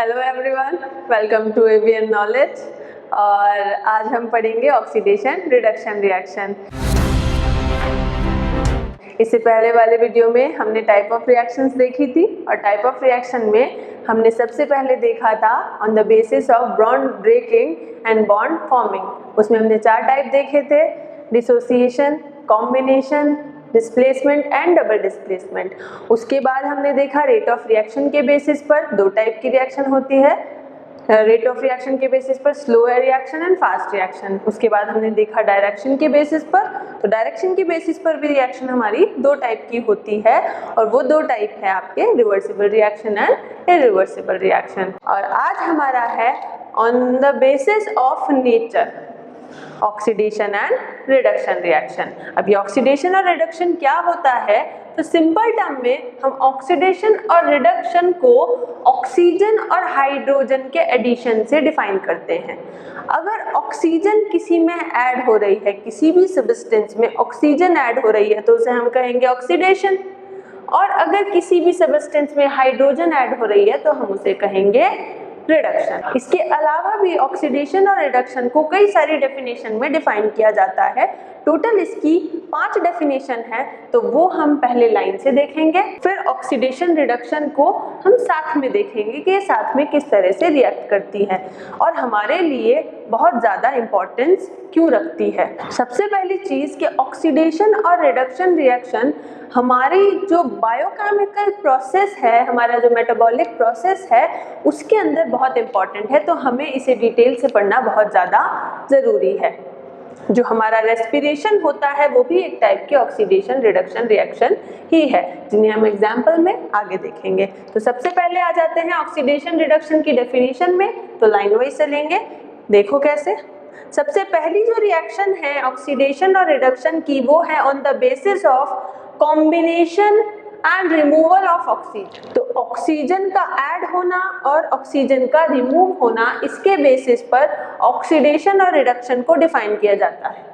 Hello everyone, welcome to AVN Knowledge. और आज हम पढ़ेंगे ऑक्सीडेशन रिडक्शन रिएक्शन। इससे पहले वाले वीडियो में हमने टाइप ऑफ रिएक्शंस देखी थी और टाइप ऑफ रिएक्शन में हमने सबसे पहले देखा था on the basis of bond breaking and bond forming. उसमें हमने 4 टाइप देखे थे, dissociation, combination, displacement and double displacement. उसके बाद हमने देखा रेट ऑफ रिएक्शन के बेसिस पर 2 टाइप की रिएक्शन होती है, रेट ऑफ रिएक्शन के बेसिस पर slow reaction and fast reaction. उसके बाद हमने देखा डायरेक्शन के बेसिस पर, तो डायरेक्शन के बेसिस पर भी रिएक्शन हमारी 2 टाइप की होती है और वो 2 टाइप है आपके reversible reaction and irreversible reaction. और आज हमारा है on the basis of nature oxidation and reduction reaction. अब ये ऑक्सीडेशन और रिडक्शन क्या होता है, तो सिंपल टर्म में हम ऑक्सीडेशन और रिडक्शन को ऑक्सीजन और हाइड्रोजन के एडिशन से डिफाइन करते हैं। अगर ऑक्सीजन किसी में ऐड हो रही है, किसी भी सब्सटेंस में ऑक्सीजन ऐड हो रही है तो उसे हम कहेंगे ऑक्सीडेशन, और अगर किसी भी सब्सटेंस में हाइड्रोजन ऐड हो रही है तो हम उसे कहेंगे रिडक्शन। इसके अलावा भी ऑक्सीडेशन और रिडक्शन को कई सारी डेफिनेशन में डिफाइन किया जाता है। टोटल इसकी 5 डेफिनेशन है, तो वो हम पहले लाइन से देखेंगे, फिर ऑक्सीडेशन रिडक्शन को हम साथ में देखेंगे कि ये साथ में किस तरह से रिएक्ट करती है और हमारे लिए बहुत ज़्यादा इम्पोर्टेंस क्यों रखती है। सबसे पहली चीज़ कि ऑक्सीडेशन और रिडक्शन रिएक्शन हमारी जो बायोकेमिकल प्रोसेस है, हमारा जो मेटाबॉलिक प्रोसेस है, उसके अंदर बहुत इम्पॉर्टेंट है, तो हमें इसे डिटेल से पढ़ना बहुत ज़्यादा ज़रूरी है। जो हमारा रेस्पिरेशन होता है वो भी एक टाइप की ऑक्सीडेशन रिडक्शन रिएक्शन ही है, जिन्हें हम एग्जाम्पल में आगे देखेंगे। तो सबसे पहले आ जाते हैं ऑक्सीडेशन रिडक्शन की डेफिनेशन में, तो लाइन वाइज चलेंगे। देखो कैसे। सबसे पहली जो रिएक्शन है ऑक्सीडेशन और रिडक्शन की, वो है on the basis of combination and removal of oxygen. तो ऑक्सीजन का ऐड होना और ऑक्सीजन का रिमूव होना, इसके बेसिस पर ऑक्सीडेशन और रिडक्शन को डिफाइन किया जाता है।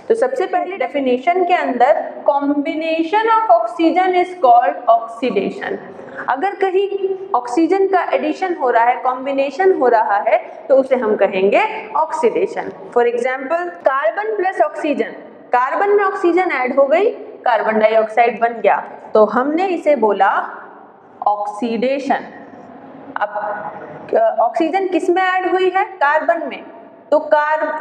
तो सबसे पहले डेफिनेशन के अंदर combination of oxygen is called oxidation. अगर कहीं ऑक्सीजन का एडिशन हो रहा है, कॉम्बिनेशन हो रहा है, तो उसे हम कहेंगे oxidation. For example carbon plus oxygen, carbon में ऑक्सीजन ऐड हो गई, कार्बन डाइऑक्साइड बन गया, तो हमने इसे बोला ऑक्सीडेशन। अब ऑक्सीजन किस में ऐड हुई है? कार्बन में, तो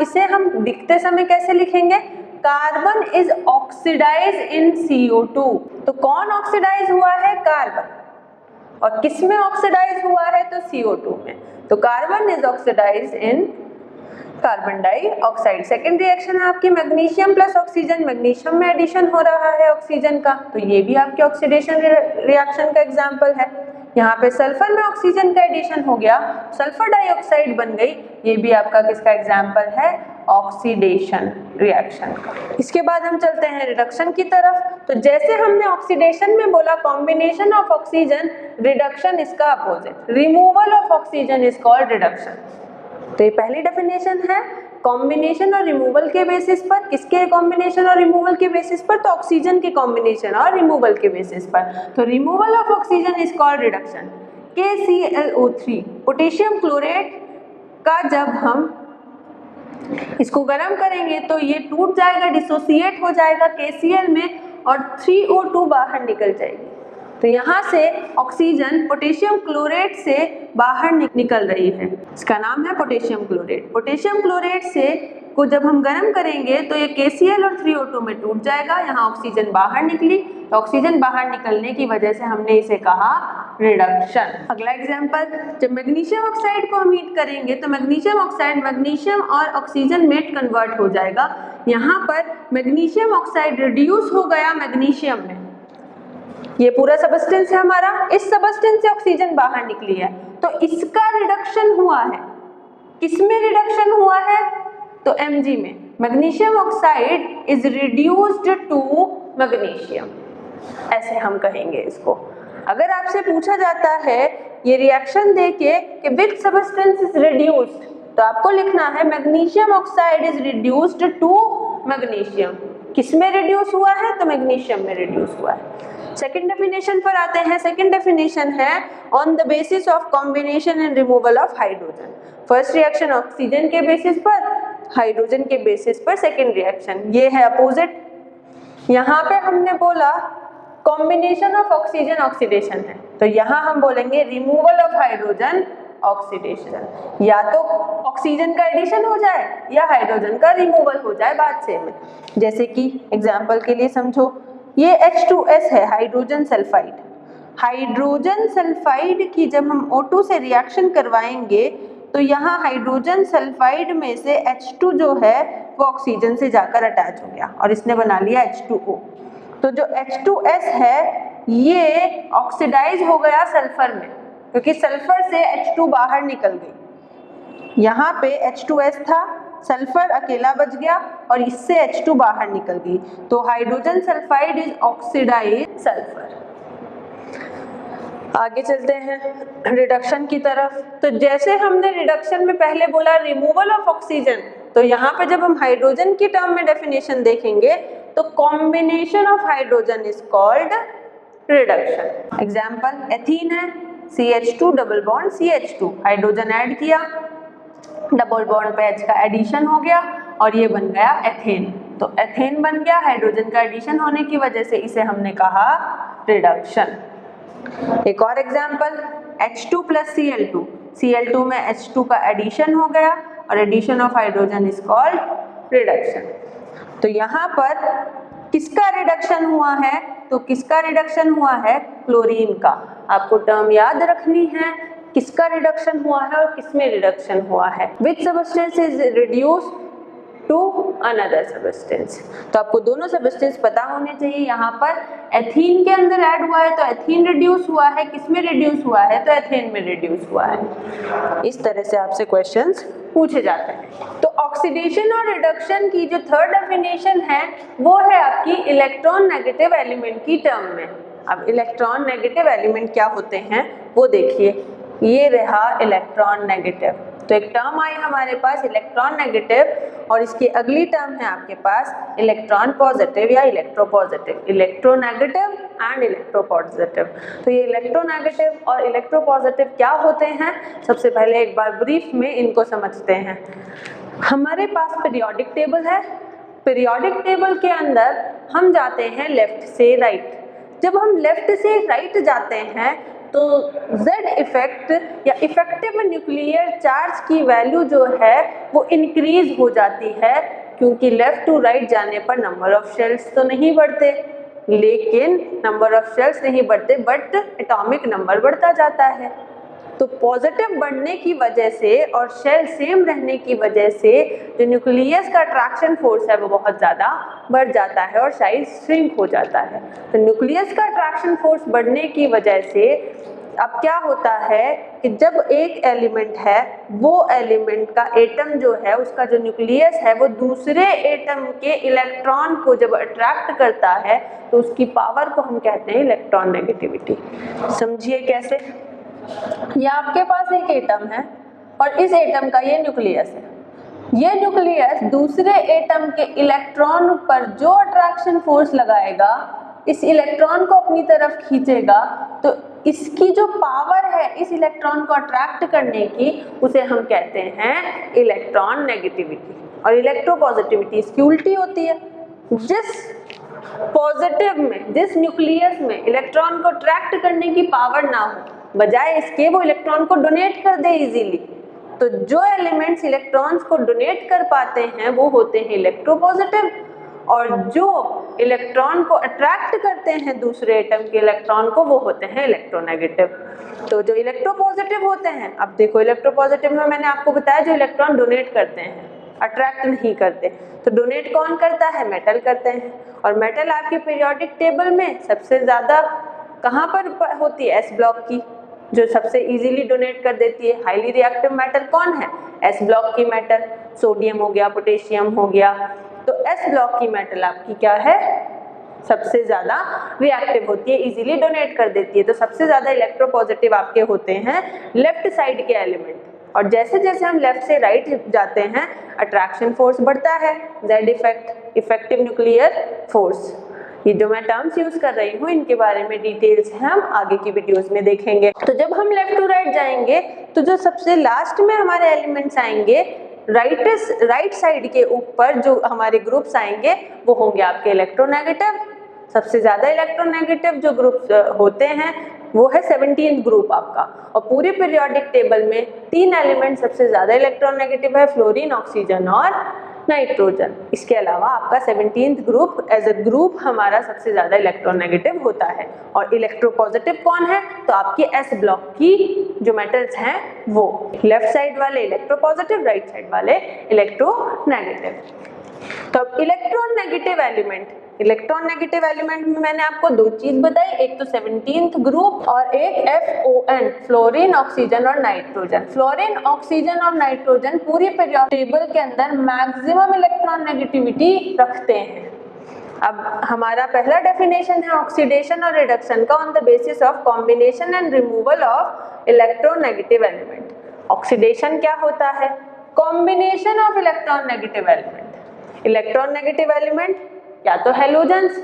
इसे हम लिखते समय कैसे लिखेंगे? Carbon is oxidise in CO2। तो कौन ऑक्सीडाइज हुआ है? कार्बन। और किस में ऑक्सीडाइज हुआ है? तो CO2 में। तो carbon is oxidise in carbon dioxide. Second reaction है आपकी मैग्नीशियम प्लस ऑक्सीजन, मैग्नीशियम में एडिशन हो रहा है ऑक्सीजन का, तो ये भी आपके ऑक्सीडेशन रिएक्शन का एग्जांपल है। यहाँ पे सल्फर में ऑक्सीजन का एडिशन हो गया, सल्फर डाइऑक्साइड बन गई, ये भी आपका किसका एग्जांपल है? ऑक्सीडेशन रिएक्शन का। इसके बाद हम चलते हैं रिडक्शन की तरफ। तो जैसे हमने ऑक्सीडेशन में बोला कॉम्बिनेशन ऑफ ऑक्सीजन, रिडक्शन इसका opposite, removal of oxygen is called reduction. तो ये पहली डेफिनेशन है कॉम्बिनेशन और रिमूवल के बेसिस पर। किसके कॉम्बिनेशन और रिमूवल के बेसिस पर? तो ऑक्सीजन के कॉम्बिनेशन और रिमूवल के बेसिस पर। तो removal of oxygen is called reduction. KClO3 potassium chlorate का जब हम इसको गर्म करेंगे तो ये टूट जाएगा, डिसोसिएट हो जाएगा KCl में और 3O2 बाहर निकल जाएगी। तो यहाँ से ऑक्सीजन पोटेशियम क्लोरेट से बाहर निकल रही है, इसका नाम है पोटेशियम क्लोरेट। पोटेशियम क्लोरेट से को जब हम गर्म करेंगे तो ये KCl और 3O2 में टूट जाएगा, यहाँ ऑक्सीजन बाहर निकली, तो ऑक्सीजन बाहर निकलने की वजह से हमने इसे कहा रिडक्शन। अगला एग्जांपल, जब मैग्नीशियम ऑक्साइड को हम हीट करेंगे तो मैग्नीशियम ऑक्साइड मैग्नीशियम और ऑक्सीजन में कन्वर्ट हो जाएगा। यहाँ पर मैग्नीशियम ऑक्साइड रिड्यूस हो गया मैग्नीशियम में, ये पूरा सबस्टेंस है हमारा, इस सबस्टेंस से ऑक्सीजन बाहर निकली है, तो इसका रिडक्शन हुआ है। किसमें रिडक्शन हुआ है? तो Mg में। Magnesium oxide is reduced to magnesium, ऐसे हम कहेंगे इसको। अगर आपसे पूछा जाता है ये रिएक्शन देके कि विच सबस्टेंस इज रिड्यूस्ड, तो आपको लिखना है magnesium oxide is reduced to magnesium. किस में रिड्यूस हुआ है? तो मैग्नीशियम में रिड्यूस हुआ है। सेकेंड डेफिनेशन पर आते हैं। सेकेंड डेफिनेशन है on the basis of combination and removal of hydrogen. First reaction oxygen के बेसिस पर, हाइड्रोजन के बेसिस पर सेकेंड रिएक्शन, ये है अपोजिट। यहाँ पे हमने बोला कॉम्बिनेशन ऑफ ऑक्सीजन ऑक्सीडेशन है, तो यहाँ हम बोलेंगे रिमूवल ऑफ हाइड्रोजन ऑक्सीडेशन। या तो ऑक्सीजन का एडिशन हो जाए या हाइड्रोजन का रिमूवल हो जाए बाद से में। जैसे कि एग्जांपल के लिए समझो, ये H2S है, हाइड्रोजन सल्फाइड। हाइड्रोजन सल्फाइड की जब हम O2 से रिएक्शन करवाएंगे तो यहाँ हाइड्रोजन सल्फाइड में से H2 जो है वो ऑक्सीजन से जाकर अटैच हो गया और इसने बना लिया H2O। तो जो H2S है ये ऑक्सीडाइज हो गया सल्फर में, क्योंकि सल्फर से H2 बाहर निकल गई। यहाँ पे H2S था, सल्फर अकेला बच गया और इससे H2 बाहर निकल गई, तो hydrogen sulphide is oxidise sulphur. आगे चलते हैं रिडक्शन की तरफ। तो जैसे हमने रिडक्शन में पहले बोला रिमूवल ऑफ ऑक्सीजन, तो यहाँ पे जब हम हाइड्रोजन की टर्म में डेफिनेशन देखेंगे तो combination of hydrogen is called reduction. Example ethene है, CH2 double bond CH2, hydrogen add किया, डबल बॉन्ड पे H का एडिशन हो गया और ये बन गया एथेन। तो एथेन बन गया हाइड्रोजन का एडिशन होने की वजह से, इसे हमने कहा रिडक्शन। एक और example H2 plus Cl2, Cl2 में H2 का एडिशन हो गया और addition of hydrogen is called reduction. तो यहाँ पर किसका रिडक्शन हुआ है? तो किसका रिडक्शन हुआ है? क्लोरीन का। आपको टर्म याद रखनी है, किसका रिडक्शन हुआ है और किसमें रिडक्शन हुआ है। Which substance is reduce to another substance. तो आपको दोनों सब्सटेंस पता होने चाहिए। यहाँ पर एथीन के अंदर ऐड हुआ है तो एथीन रिड्यूस हुआ है, किसमें रिड्यूस हुआ है? तो एथेन में रिड्यूस हुआ है। इस तरह से आपसे क्वेश्चंस पूछे जाते हैं। तो ऑक्सीडेशन और रिडक्शन की जो थर्ड डेफिनेशन है वो है आपकी इलेक्ट्रॉन नेगेटिव एलिमेंट की टर्म में। अब इलेक्ट्रॉन नेगेटिव एलिमेंट क्या होते हैं वो देखिए। ये रहा इलेक्ट्रॉन नेगेटिव, तो एक टर्म आई हमारे पास इलेक्ट्रॉन नेगेटिव और इसकी अगली टर्म है आपके पास इलेक्ट्रॉन पॉजिटिव या इलेक्ट्रोपॉजिटिव। Electronegative and electropositive. तो ये इलेक्ट्रोनेगेटिव और इलेक्ट्रोपॉजिटिव क्या होते हैं, सबसे पहले एक बार ब्रीफ में इनको समझते हैं। हमारे पास पीरियोडिक टेबल है, पीरियोडिक टेबल के अंदर हम जाते हैं लेफ्ट से राइट। जब हम लेफ्ट से राइट जाते हैं तो Z इफेक्ट या इफेक्टिव न्यूक्लियर चार्ज की वैल्यू जो है वो इंक्रीज हो जाती है, क्योंकि लेफ्ट टू राइट जाने पर नंबर ऑफ शेल्स तो नहीं बढ़ते, लेकिन नंबर ऑफ शेल्स नहीं बढ़ते बट एटॉमिक नंबर बढ़ता जाता है। तो पॉजिटिव बढ़ने की वजह से और शेल सेम रहने की वजह से जो न्यूक्लियस का अट्रैक्शन फोर्स है वो बहुत ज़्यादा बढ़ जाता है और साइज श्रिंक हो जाता है। तो न्यूक्लियस का अट्रैक्शन फोर्स बढ़ने की वजह से अब क्या होता है कि जब एक एलिमेंट है वो एलिमेंट का एटम जो है उसका जो न्यूक्लियस है वो दूसरे एटम के इलेक्ट्रॉन को जब अट्रैक्ट करता है तो उसकी पावर को हम कहते हैं इलेक्ट्रॉन नेगेटिविटी। समझिए कैसे। या आपके पास एक एटम है और इस एटम का ये न्यूक्लियस है, ये न्यूक्लियस दूसरे एटम के इलेक्ट्रॉन पर जो अट्रैक्शन फोर्स लगाएगा, इस इलेक्ट्रॉन को अपनी तरफ खींचेगा, तो इसकी जो पावर है इस इलेक्ट्रॉन को अट्रैक्ट करने की उसे हम कहते हैं इलेक्ट्रॉन नेगेटिविटी। और इलेक्ट्रोपॉजिटिविटी इसकी उल्टी होती है। जिस पॉजिटिव में, जिस न्यूक्लियस में इलेक्ट्रॉन को अट्रैक्ट करने की पावर ना हो, बजाय इसके वो इलेक्ट्रॉन को डोनेट कर दे इजीली, तो जो एलिमेंट्स इलेक्ट्रॉन्स को डोनेट कर पाते हैं वो होते हैं इलेक्ट्रोपॉजिटिव, और जो इलेक्ट्रॉन को अट्रैक्ट करते हैं दूसरे एटम के इलेक्ट्रॉन को वो होते हैं इलेक्ट्रोनेगेटिव। तो जो इलेक्ट्रोपॉजिटिव होते हैं, अब देखो इलेक्ट्रोपॉजिटिव में मैंने आपको बताया जो इलेक्ट्रॉन डोनेट करते हैं, अट्रैक्ट नहीं करते। तो डोनेट कौन करता है? मेटल करते हैं। और मेटल आपके पीरियोडिक टेबल में सबसे ज़्यादा कहाँ पर होती है? एस ब्लॉक की, जो सबसे इजीली डोनेट कर देती है। हाईली रिएक्टिव मेटल कौन है? एस ब्लॉक की मेटल। सोडियम हो गया, पोटेशियम हो गया। तो एस ब्लॉक की मेटल आपकी क्या है? सबसे ज़्यादा रिएक्टिव होती है, इजीली डोनेट कर देती है। तो सबसे ज़्यादा इलेक्ट्रोपॉजिटिव आपके होते हैं लेफ्ट साइड के एलिमेंट। और जैसे जैसे हम लेफ्ट से राइट जाते हैं अट्रैक्शन फोर्स बढ़ता है, Z effect, effective nuclear force. ये जो मैं टर्म्स यूज कर रही हूँ इनके बारे में डिटेल्स हम आगे की वीडियोस में देखेंगे। तो जब हम लेफ्ट टू राइट जाएंगे तो जो सबसे लास्ट में हमारे एलिमेंट्स आएंगे राइट साइड के ऊपर जो हमारे ग्रुप्स आएंगे वो होंगे आपके इलेक्ट्रोनेगेटिव। सबसे ज्यादा इलेक्ट्रोनेगेटिव जो ग्रुप्स होते हैं वो है 17th ग्रुप आपका। और पूरे पीरियोडिक टेबल में 3 एलिमेंट सबसे ज्यादा इलेक्ट्रोनेगेटिव है, फ्लोरीन, ऑक्सीजन और नाइट्रोजन। इसके अलावा आपका 17th group as a group हमारा सबसे ज्यादा इलेक्ट्रोनेगेटिव होता है। और इलेक्ट्रोपॉजिटिव कौन है? तो आपके एस ब्लॉक की जो मेटल्स हैं वो लेफ्ट साइड वाले इलेक्ट्रोपॉजिटिव, राइट साइड वाले इलेक्ट्रोनेगेटिव। तो इलेक्ट्रॉन नेगेटिव एलिमेंट में मैंने आपको 2 चीज बताई, एक तो 17th ग्रुप और एक FON, फ्लोरीन, ऑक्सीजन और नाइट्रोजन। फ्लोरीन, ऑक्सीजन और नाइट्रोजन पूरी पीरियोडिक टेबल के अंदर मैक्सिमम इलेक्ट्रॉन नेगेटिविटी रखते हैं। अब हमारा पहला डेफिनेशन है ऑक्सीडेशन और रिडक्शन का on the basis of combination and removal of electronegative element. Oxidation क्या होता है? Combination of electron negative element. Electron negative element या तो हेलोजन्स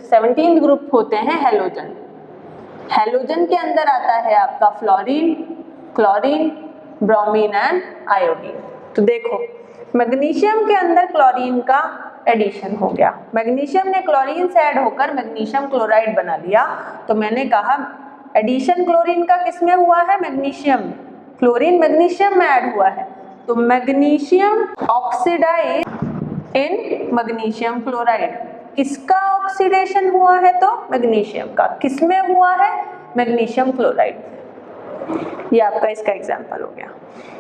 17th ग्रुप होते हैं हेलोजन। हेलोजन के अंदर आता है आपका fluorine, chlorine, bromine and iodine. तो देखो मैग्नीशियम के अंदर क्लोरीन का एडिशन हो गया, मैग्नीशियम ने क्लोरीन से ऐड होकर मैग्नीशियम क्लोराइड बना लिया। तो मैंने कहा एडिशन क्लोरीन का किसमें हुआ है? मैग्नीशियम में। क्लोरीन मैग्नीशियम में ऐड हुआ है तो magnesium oxidise in magnesium chloride. किसका ऑक्सीडेशन हुआ है? तो मैग्नीशियम का। किसमें हुआ है? Magnesium chloride. ये आपका इसका एग्जांपल हो गया।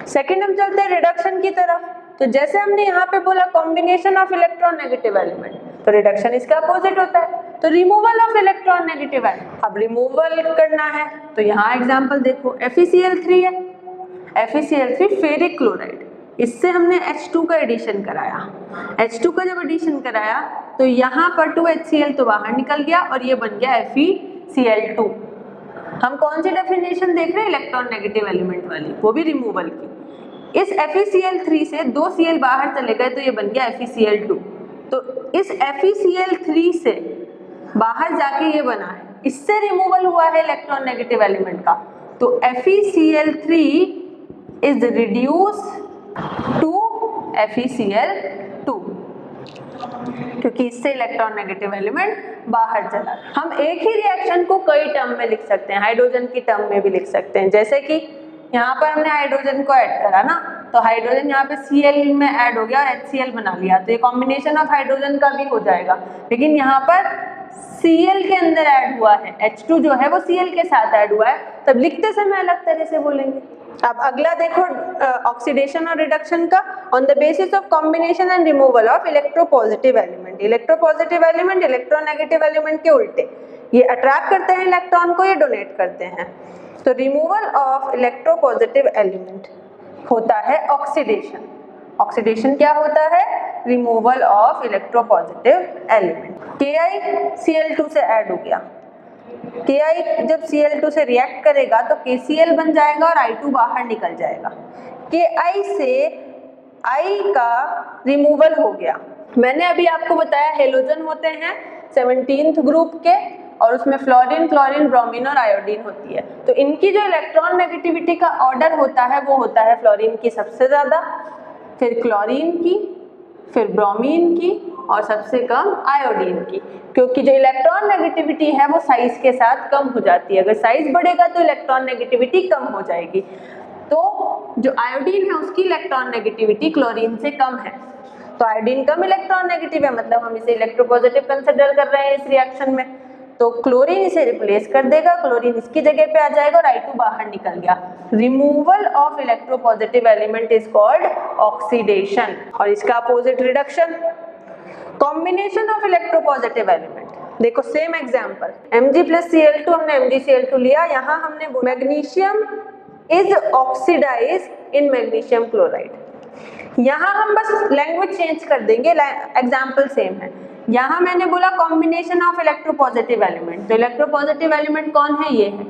सेकंड हम चलते हैं रिडक्शन की तरफ। तो जैसे हमने यहाँ पे बोला combination of electron negative element, तो रिडक्शन इसका अपोजिट होता है। तो removal of electron negative element, अब रिमूवल करना है तो यहाँ एग्जाम्पल देखो FeCl3 है। FeCl3 फेरिक क्लोराइड, इससे हमने H2 का एडिशन कराया। H2 का जब एडिशन कराया तो यहाँ पर 2HCl तो बाहर निकल गया और ये बन गया FeCl2। हम कौन सी डेफिनेशन देख रहे हैं? इलेक्ट्रॉन नेगेटिव एलिमेंट वाली, वो भी रिमूवल की। इस FeCl3 से 2 Cl बाहर चले गए तो ये बन गया FeCl2। तो इस FeCl3 से बाहर जाके ये बना है, इससे रिमूवल हुआ है इलेक्ट्रॉन नेगेटिव एलिमेंट का। तो FeCl3 is reduce to FeCl2 क्योंकि इससे इलेक्ट्रॉन नेगेटिव एलिमेंट बाहर चला। हम एक ही रिएक्शन को कई टर्म में लिख सकते हैं, हाइड्रोजन की टर्म में भी लिख सकते हैं। जैसे कि यहाँ पर हमने हाइड्रोजन को ऐड करा ना, तो हाइड्रोजन यहाँ पे Cl में ऐड हो गया और HCl बना लिया, तो ये कॉम्बिनेशन ऑफ हाइड्रोजन का भी हो जाएगा। लेकिन यहाँ पर Cl के अंदर ऐड हुआ है, H2 जो है वो Cl के साथ ऐड हुआ है, तब लिखते समय अलग तरह से बोलेंगे। अब अगला देखो ऑक्सीडेशन और रिडक्शन का on the basis of combination and removal of electropositive element. Electropositive element electronegative element के उल्टे, ये अट्रैक्ट करते हैं इलेक्ट्रॉन को, ये डोनेट करते हैं। तो रिमूवल ऑफ इलेक्ट्रोपॉजिटिव एलिमेंट होता है ऑक्सीडेशन। ऑक्सीडेशन क्या होता है? Removal of electropositive element. KiCl2 से ऐड हो गया, Ki जब Cl2 से रिएक्ट करेगा तो KCl बन जाएगा और I2 बाहर निकल जाएगा। Ki से I का रिमूवल हो गया। मैंने अभी आपको बताया हेलोजन होते हैं 17th ग्रुप के और उसमें फ्लोरीन, क्लोरीन, ब्रोमीन और आयोडीन होती है। तो इनकी जो इलेक्ट्रॉन नेगेटिविटी का ऑर्डर होता है वो होता है फ्लोरीन की सबसे ज़्यादा, फिर क्लोरीन की, फिर ब्रोमीन की और सबसे कम आयोडीन की। क्योंकि जो इलेक्ट्रॉन नेगेटिविटी है वो साइज के साथ कम हो जाती है, अगर साइज बढ़ेगा तो इलेक्ट्रॉन नेगेटिविटी कम हो जाएगी। तो जो आयोडीन है उसकी इलेक्ट्रॉन नेगेटिविटी क्लोरीन से कम है, तो आयोडीन कम इलेक्ट्रॉन नेगेटिव है, मतलब हम इसे इलेक्ट्रोपॉजिटिव कंसिडर कर रहे हैं इस रिएक्शन में। तो क्लोरीन इसे रिप्लेस कर देगा, क्लोरीन इसकी जगह पे आ जाएगा और I2 बाहर निकल गया। Removal of electropositive element is called oxidation और इसका opposite reduction. Combination of electropositive element, देखो सेम एग्जांपल Mg+Cl2, हमने MgCl2 लिया, यहाँ हमने magnesium is oxidise in magnesium chloride. यहाँ हम बस लैंग्वेज चेंज कर देंगे, एग्जाम्पल सेम है। यहाँ मैंने बोला कॉम्बिनेशन ऑफ इलेक्ट्रोपॉजिटिव एलिमेंट, तो इलेक्ट्रोपॉजिटिव एलिमेंट कौन है? ये है।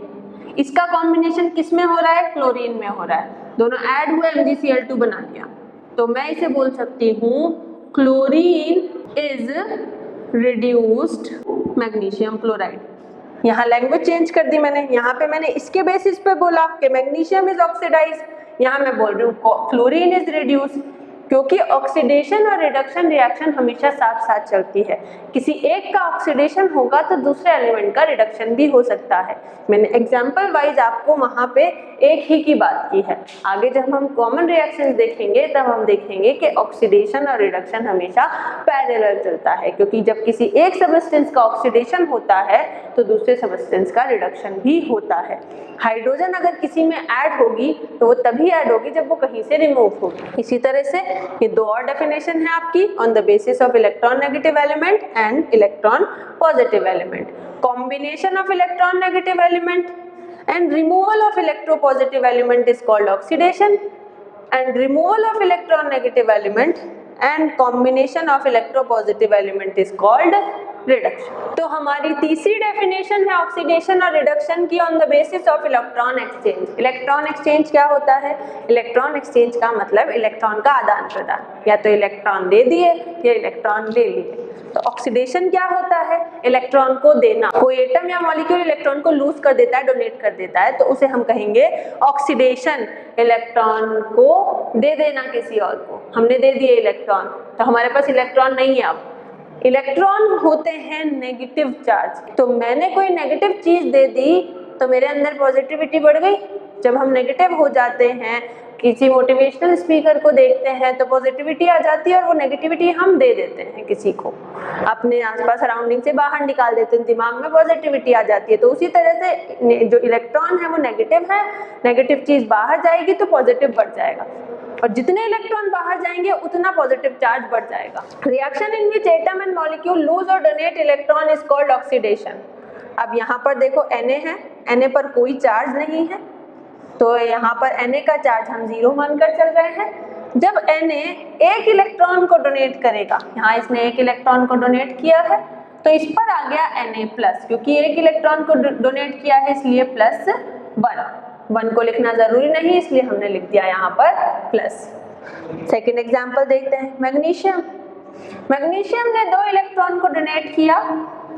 इसका कॉम्बिनेशन किस में हो रहा है? क्लोरीन में हो रहा है, दोनों ऐड हुए MgCl2 बना लिया। तो मैं इसे बोल सकती हूँ chlorine is reduced magnesium chloride. यहाँ लैंग्वेज चेंज कर दी मैंने, यहाँ पे मैंने इसके बेसिस पे बोला कि मैग्नीशियम इज ऑक्सीडाइज, यहाँ मैं बोल रही हूँ क्लोरीन इज रिड्यूस, क्योंकि ऑक्सीडेशन और रिडक्शन रिएक्शन हमेशा साथ साथ चलती है। किसी एक का ऑक्सीडेशन होगा तो दूसरे एलिमेंट का रिडक्शन भी हो सकता है। मैंने एग्जांपल वाइज आपको वहाँ पे एक ही की बात की है। आगे जब हम कॉमन रिएक्शंस देखेंगे तब हम देखेंगे कि ऑक्सीडेशन और रिडक्शन हमेशा पैरेलल चलता है, क्योंकि जब किसी एक सब्सटेंस का ऑक्सीडेशन होता है तो दूसरे सब्सटेंस का रिडक्शन भी होता है। हाइड्रोजन अगर किसी में ऐड होगी तो वो तभी ऐड होगी जब वो कहीं से रिमूव होगी। इसी तरह से ये दो और डेफिनेशन है आपकी, on the basis of electron negative element and electron positive element. Combination of electron negative element and removal of electropositive element is called oxidation, and removal of electron negative element and combination of electropositive element is called reduction। तो हमारी तीसरी definition है oxidation और reduction की on the basis of electron exchange. Electron exchange क्या होता है? Electron exchange का मतलब इलेक्ट्रॉन का आदान प्रदान, या तो इलेक्ट्रॉन दे दिए या इलेक्ट्रॉन ले लिए। तो ऑक्सीडेशन क्या होता है? इलेक्ट्रॉन को देना। कोई एटम या मॉलिक्यूल इलेक्ट्रॉन को लूज कर देता है, डोनेट कर देता है, तो उसे हम कहेंगे ऑक्सीडेशन। इलेक्ट्रॉन को दे देना किसी और को, हमने दे दिए इलेक्ट्रॉन तो हमारे पास इलेक्ट्रॉन नहीं है। अब इलेक्ट्रॉन होते हैं नेगेटिव चार्ज, तो मैंने कोई नेगेटिव चीज दे दी तो मेरे अंदर पॉजिटिविटी बढ़ गई। जब हम नेगेटिव हो जाते हैं, किसी मोटिवेशनल स्पीकर को देखते हैं तो पॉजिटिविटी आ जाती है और वो नेगेटिविटी हम दे देते हैं किसी को, अपने आसपास सराउंडिंग से बाहर निकाल देते हैं, दिमाग में पॉजिटिविटी आ जाती है। तो उसी तरह से जो इलेक्ट्रॉन है वो नेगेटिव है, नेगेटिव चीज बाहर जाएगी तो पॉजिटिव बढ़ जाएगा, और जितने इलेक्ट्रॉन बाहर जाएंगे उतना पॉजिटिव चार्ज बढ़ जाएगा। Reaction in which atom and molecule lose और donate electron is called oxidation. अब यहाँ पर देखो Na है, Na पर कोई चार्ज नहीं है, तो यहाँ पर Na का चार्ज हम 0 मानकर चल रहे हैं। जब Na एक इलेक्ट्रॉन को डोनेट करेगा, यहाँ इसने एक इलेक्ट्रॉन को डोनेट किया है तो इस पर आ गया Na+, क्योंकि एक इलेक्ट्रॉन को डोनेट किया है इसलिए +1 को लिखना जरूरी नहीं, इसलिए हमने लिख दिया यहाँ पर प्लस। सेकेंड एग्जाम्पल देखते हैं, मैग्नीशियम। मैग्नीशियम ने 2 इलेक्ट्रॉन को डोनेट किया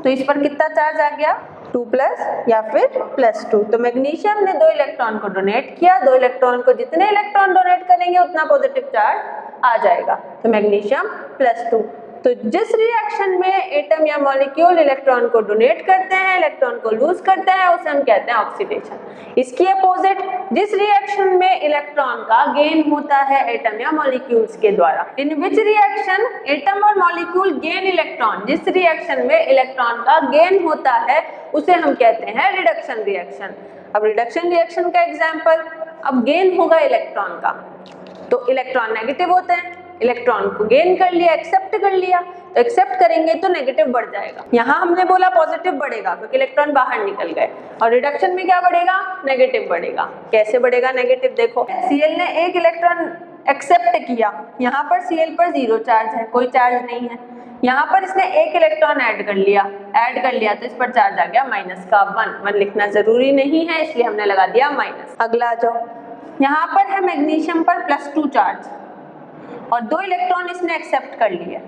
तो इस पर कितना चार्ज आ गया? 2+ या फिर +2। तो मैग्नीशियम ने 2 इलेक्ट्रॉन को डोनेट किया, 2 इलेक्ट्रॉन को जितने इलेक्ट्रॉन डोनेट करेंगे उतना पॉजिटिव चार्ज आ जाएगा, तो मैग्नीशियम +2। तो जिस रिएक्शन में एटम या मॉलिक्यूल इलेक्ट्रॉन को डोनेट करते हैं, इलेक्ट्रॉन को लूज करते हैं, उसे हम कहते हैं ऑक्सीडेशन। इसकी अपोजिट, जिस रिएक्शन में इलेक्ट्रॉन का गेन होता है एटम या मॉलिक्यूल्स के द्वारा, इन विच रिएक्शन एटम और मॉलिक्यूल गेन इलेक्ट्रॉन, जिस रिएक्शन में इलेक्ट्रॉन का गेन होता है उसे हम कहते हैं रिडक्शन रिएक्शन। अब रिडक्शन रिएक्शन का एग्जाम्पल, अब गेन होगा इलेक्ट्रॉन का तो इलेक्ट्रॉन नेगेटिव होते हैं, इलेक्ट्रॉन को गेन कर लिया, एक्सेप्ट कर लिया, तो एक्सेप्ट करेंगे तो नेगेटिव बढ़ जाएगा। यहाँ हमने बोला पॉजिटिव बढ़ेगा क्योंकि इलेक्ट्रॉन बाहर निकल गए, और रिडक्शन में क्या बढ़ेगा? नेगेटिव बढ़ेगा। कैसे बढ़ेगा नेगेटिव? देखो, Cl ने एक इलेक्ट्रॉन एक्सेप्ट किया, यहाँ पर Cl पर 0 चार्ज है, कोई चार्ज नहीं है। यहाँ पर इसने एक इलेक्ट्रॉन ऐड कर लिया तो इस पर चार्ज आ गया -1 लिखना जरूरी नहीं है, इसलिए हमने लगा दिया माइनस। अगला आ जाओ, यहाँ पर है मैग्नीशियम पर +2 चार्ज और 2 इलेक्ट्रॉन इसने एक्सेप्ट कर लिए,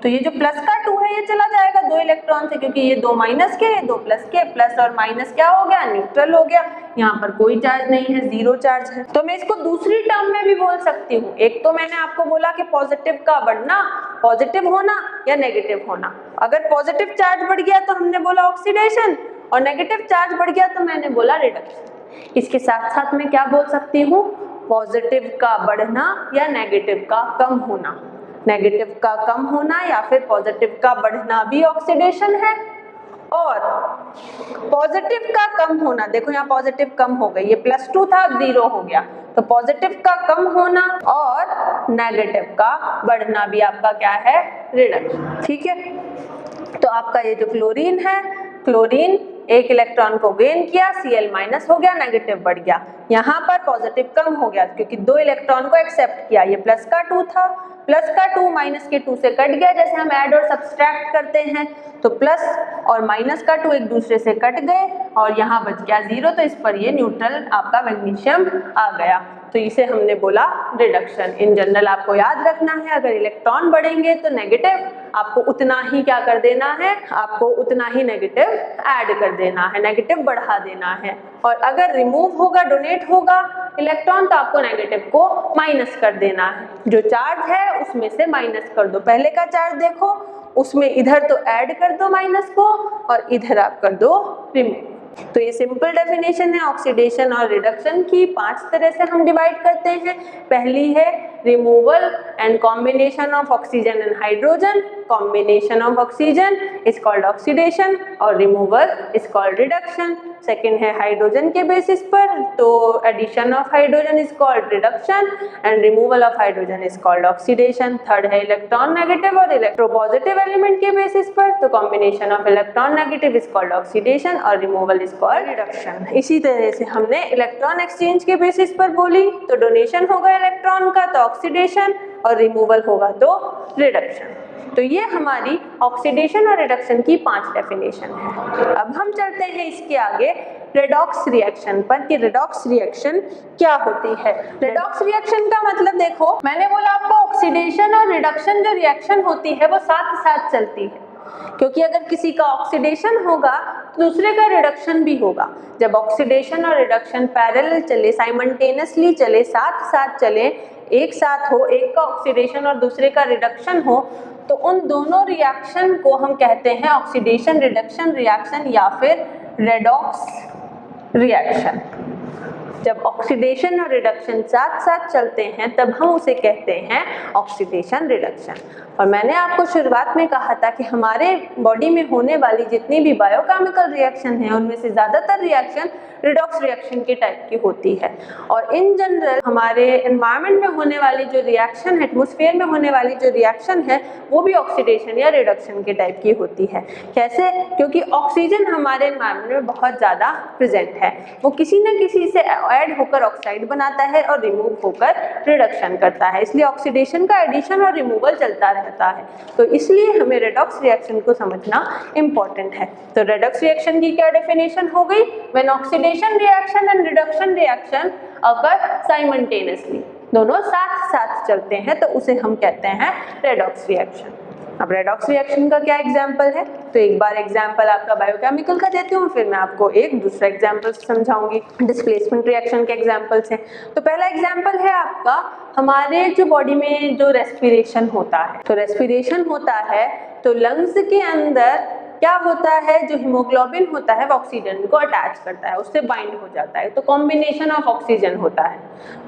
तो ये जो प्लस का 2 है ये चला जाएगा 2 इलेक्ट्रॉन से, क्योंकि ये 2 माइनस के 2 प्लस के, प्लस और माइनस क्या हो गया? न्यूट्रल हो गया। यहाँ पर कोई चार्ज नहीं है, 0 चार्ज है। तो मैं इसको दूसरी टर्म में भी बोल सकती हूँ। एक तो मैंने आपको बोला कि पॉजिटिव का बढ़ना, पॉजिटिव होना या नेगेटिव होना। अगर पॉजिटिव चार्ज बढ़ गया तो हमने बोला ऑक्सीडेशन, और नेगेटिव चार्ज बढ़ गया तो मैंने बोला रिडक्शन। इसके साथ साथ मैं क्या बोल सकती हूँ? पॉजिटिव का बढ़ना या नेगेटिव का कम होना। नेगेटिव का कम होना या फिर पॉजिटिव का बढ़ना भी ऑक्सीडेशन है, और पॉजिटिव का कम होना, देखो यहाँ पॉजिटिव कम हो गई, ये +2 था, 0 हो गया, तो पॉजिटिव का कम होना और नेगेटिव का बढ़ना भी आपका क्या है? रिडक्शन। ठीक है, तो आपका ये जो क्लोरीन है, क्लोरीन एक इलेक्ट्रॉन को गेन किया, Cl- हो गया, नेगेटिव बढ़ गया। यहाँ पर पॉजिटिव कम हो गया क्योंकि 2 इलेक्ट्रॉन को एक्सेप्ट किया, ये प्लस का 2 था, प्लस का 2 माइनस के 2 से कट गया, जैसे हम ऐड और सब्सट्रैक्ट करते हैं, तो प्लस और माइनस का 2 एक दूसरे से कट गए और यहाँ बच गया 0, तो इस पर ये न्यूट्रल आपका मैग्नीशियम आ गया। तो इसे हमने बोला रिडक्शन। इन जनरल आपको याद रखना है, अगर इलेक्ट्रॉन बढ़ेंगे तो नेगेटिव आपको उतना ही क्या कर देना है, आपको उतना ही नेगेटिव ऐड कर देना है, नेगेटिव बढ़ा देना है। और अगर रिमूव होगा, डोनेट होगा इलेक्ट्रॉन, तो आपको नेगेटिव को माइनस कर देना है। जो चार्ज है उसमें से माइनस कर दो। पहले का चार्ज देखो, उसमें इधर तो ऐड कर दो माइनस को और इधर आप कर दो रिमूव। तो ये सिंपल डेफिनेशन है ऑक्सीडेशन और रिडक्शन की। 5 तरह से हम डिवाइड करते हैं। पहली है removal and combination of oxygen and hydrogen. Combination of oxygen is called oxidation और removal is called reduction. Second है हाइड्रोजन के बेसिस पर, तो addition of hydrogen is called reduction and removal of hydrogen is called oxidation. Third है electron negative और electropositive element के basis पर, तो combination of electron negative is called oxidation और रिमूवल इज कॉल्ड रिडक्शन। इसी तरह से हमने इलेक्ट्रॉन एक्सचेंज के बेसिस पर बोली, तो डोनेशन होगा इलेक्ट्रॉन का तो ऑक्सीडेशन और रिमूवल होगा तो रिडक्शन। तो ये हमारी ऑक्सीडेशन और रिडक्शन की 5 डेफिनेशन है। अब हम चलते हैं इसके आगे रेडॉक्स रिएक्शन पर कि रेडॉक्स रिएक्शन क्या होती है। रेडॉक्स रिएक्शन का मतलब देखो, मैंने बोला आपको ऑक्सीडेशन और रिडक्शन जो रिएक्शन होती है वो साथ साथ चलती है, क्योंकि अगर किसी का ऑक्सीडेशन होगा तो दूसरे का रिडक्शन भी होगा। जब ऑक्सीडेशन और रिडक्शन पैरेलल चले, साइमल्टेनियसली चले, साथ साथ चले, एक साथ हो, एक का ऑक्सीडेशन और दूसरे का रिडक्शन हो, तो उन दोनों रिएक्शन को हम कहते हैं ऑक्सीडेशन रिडक्शन रिएक्शन या फिर रेडॉक्स रिएक्शन। जब ऑक्सीडेशन और रिडक्शन साथ साथ चलते हैं तब हम उसे कहते हैं ऑक्सीडेशन रिडक्शन। और मैंने आपको शुरुआत में कहा था कि हमारे बॉडी में होने वाली जितनी भी बायोकेमिकल रिएक्शन है उनमें से ज़्यादातर रिएक्शन रिडॉक्स रिएक्शन के टाइप की होती है। और इन जनरल हमारे एनवायरनमेंट में होने वाली जो रिएक्शन है, एटमॉस्फेयर में होने वाली जो रिएक्शन है, वो भी ऑक्सीडेशन या रिडक्शन के टाइप की होती है। कैसे? क्योंकि ऑक्सीजन हमारे एनवायरनमेंट में बहुत ज़्यादा प्रेजेंट है, वो किसी न किसी से ऐड होकर ऑक्साइड बनाता है और रिमूव होकर रिडक्शन करता है, इसलिए ऑक्सीडेशन का एडिशन और रिमूवल चलता रहता है। तो इसलिए हमें रेडॉक्स रिएक्शन को समझना इम्पोर्टेंट है। तो रेडॉक्स रिएक्शन की क्या डेफिनेशन हो गई? When oxidation reaction and reduction reaction occur simultaneously, दोनों साथ साथ चलते हैं तो उसे हम कहते हैं रेडॉक्स रिएक्शन। अब रेडॉक्स रिएक्शन का क्या एग्जाम्पल है? तो एक बार एग्जाम्पल आपका बायोकेमिकल का देती हूँ, फिर मैं आपको एक दूसरा एग्जाम्पल समझाऊंगी। डिस्प्लेसमेंट रिएक्शन के एग्जाम्पल्स हैं। तो पहला एग्जाम्पल है आपका हमारे जो बॉडी में जो रेस्पिरेशन होता है। तो रेस्पिरेशन होता है तो लंग्स के अंदर क्या होता है, जो हीमोग्लोबिन होता है वो ऑक्सीजन को अटैच करता है, उससे बाइंड हो जाता है, तो कॉम्बिनेशन ऑफ ऑक्सीजन होता है।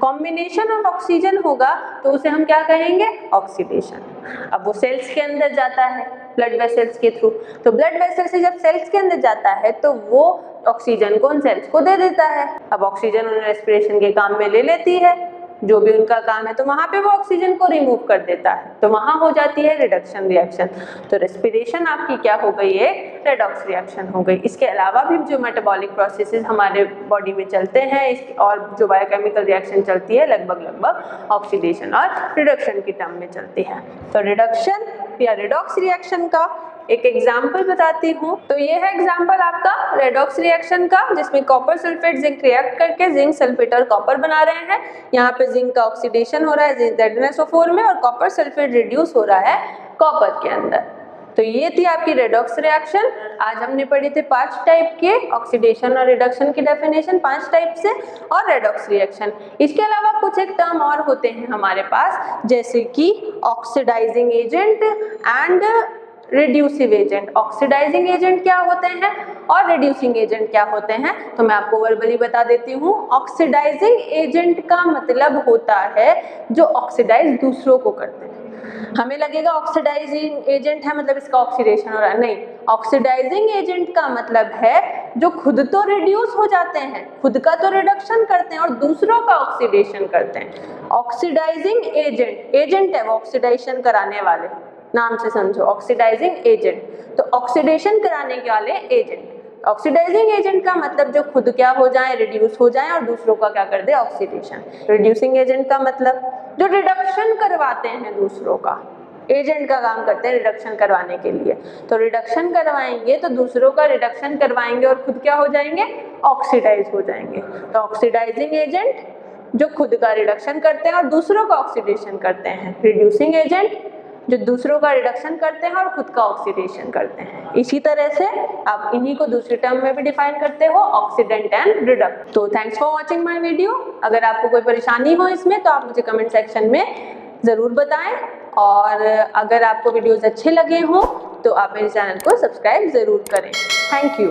कॉम्बिनेशन ऑफ ऑक्सीजन होगा तो उसे हम क्या कहेंगे? ऑक्सीडेशन। अब वो सेल्स के अंदर जाता है ब्लड वेसल्स के थ्रू, तो ब्लड वेसल से जब सेल्स के अंदर जाता है तो वो ऑक्सीजन को उन सेल्स को दे देता है। अब ऑक्सीजन उन्हें रेस्पिरेशन के काम में ले लेती है, जो भी उनका काम है, तो वहाँ पे वो ऑक्सीजन को रिमूव कर देता है, तो वहाँ हो जाती है रिडक्शन रिएक्शन। तो रेस्पिरेशन आपकी क्या हो गई? एक रेडॉक्स रिएक्शन हो गई। इसके अलावा भी जो मेटाबॉलिक प्रोसेसेस हमारे बॉडी में चलते हैं और जो बायोकेमिकल रिएक्शन चलती है लगभग ऑक्सीडेशन और रिडक्शन की टर्म में चलती है। तो रिडक्शन या रिडॉक्स रिएक्शन का एक एग्जाम्पल बताती हूँ। तो ये है एग्जाम्पल आपका रेडॉक्स रिएक्शन का, जिसमें कॉपर सल्फेट जिंक रिएक्ट करके जिंक सल्फेट और कॉपर बना रहे हैं। यहाँ पे जिंक का ऑक्सीडेशन हो रहा है ZnSO4 में और कॉपर सल्फेट रिड्यूस हो रहा है कॉपर के अंदर। तो ये थी आपकी रेडॉक्स रिएक्शन। आज हमने पढ़े थे 5 टाइप के ऑक्सीडेशन और रिडक्शन की डेफिनेशन 5 टाइप से और रेडॉक्स रिएक्शन। इसके अलावा कुछ एक टर्म और होते हैं हमारे पास, जैसे कि oxidizing agent and reducive agent. Oxidizing agent क्या होते हैं और रिड्यूसिंग एजेंट क्या होते हैं, तो मैं आपको वर्बली बता देती हूँ। ऑक्सीडाइजिंग एजेंट का मतलब होता है जो ऑक्सीडाइज दूसरों को करते हैं। हमें लगेगा ऑक्सीडाइजिंग एजेंट है मतलब इसका ऑक्सीडेशन हो रहा है, नहीं। ऑक्सीडाइजिंग एजेंट का मतलब है जो खुद तो रिड्यूस हो जाते हैं, खुद का तो रिडक्शन करते हैं और दूसरों का ऑक्सीडेशन करते हैं। ऑक्सीडाइजिंग एजेंट है वो ऑक्सीडेशन कराने वाले, नाम से समझो ऑक्सीडाइजिंग एजेंट, तो ऑक्सीडेशन कराने वाले एजेंट। ऑक्सीडाइजिंग एजेंट का मतलब जो खुद क्या हो जाए, रिड्यूस हो जाए और दूसरों का क्या कर दे, ऑक्सीडेशन। रिड्यूसिंग एजेंट का मतलब जो रिडक्शन करवाते हैं दूसरों का, एजेंट का काम करते हैं रिडक्शन करवाने के लिए। तो रिडक्शन करवाएंगे तो दूसरों का रिडक्शन करवाएंगे और खुद क्या हो जाएंगे, ऑक्सीडाइज हो जाएंगे। तो ऑक्सीडाइजिंग एजेंट जो खुद का रिडक्शन करते हैं और दूसरों का ऑक्सीडेशन करते हैं। रिड्यूसिंग एजेंट जो दूसरों का रिडक्शन करते हैं और खुद का ऑक्सीडेशन करते हैं। इसी तरह से आप इन्हीं को दूसरी टर्म में भी डिफाइन करते हो, ऑक्सीडेंट एंड रिडक्ट। तो thanks for watching my video. अगर आपको कोई परेशानी हो इसमें तो आप मुझे कमेंट सेक्शन में ज़रूर बताएं, और अगर आपको वीडियोस अच्छे लगे हों तो आप मेरे चैनल को सब्सक्राइब ज़रूर करें। Thank you.